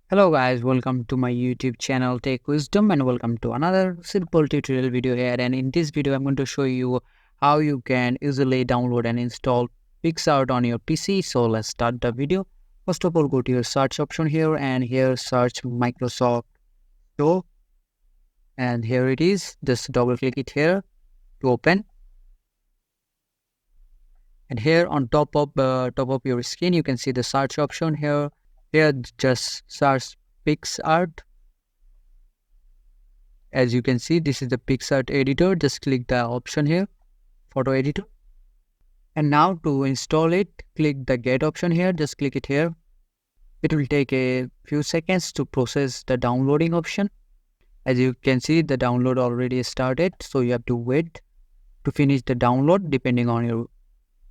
Hello guys, welcome to my YouTube channel Tech Wisdom and welcome to another simple tutorial video here. And in this video I'm going to show you how you can easily download and install Picsart on your PC. So let's start the video. First of all, go to your search option here and here search Microsoft Store, and here it is. Just double click it here to open, and here on top of your screen you can see the search option here. Here just search Picsart. As you can see, this is the Picsart editor. Just click the option here, photo editor. And now to install it, click the get option here. Just click it here. It will take a few seconds to process the downloading option. As you can see, the download already started. So you have to wait to finish the download depending on your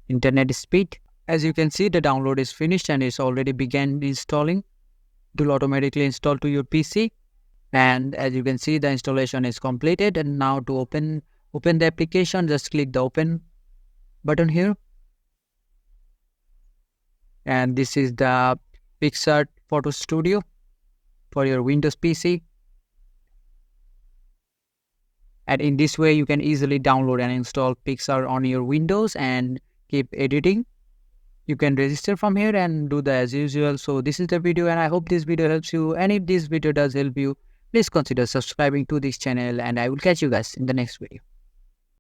internet speed. As you can see, the download is finished and it's already began installing. It will automatically install to your PC. And as you can see, the installation is completed. And now to open the application, just click the open button here. And this is the Picsart Photo Studio for your Windows PC. And in this way, you can easily download and install Picsart on your Windows and keep editing. You can register from here and do the as usual. So this is the video and I hope this video helps you. And if this video does help you, please consider subscribing to this channel and I will catch you guys in the next video.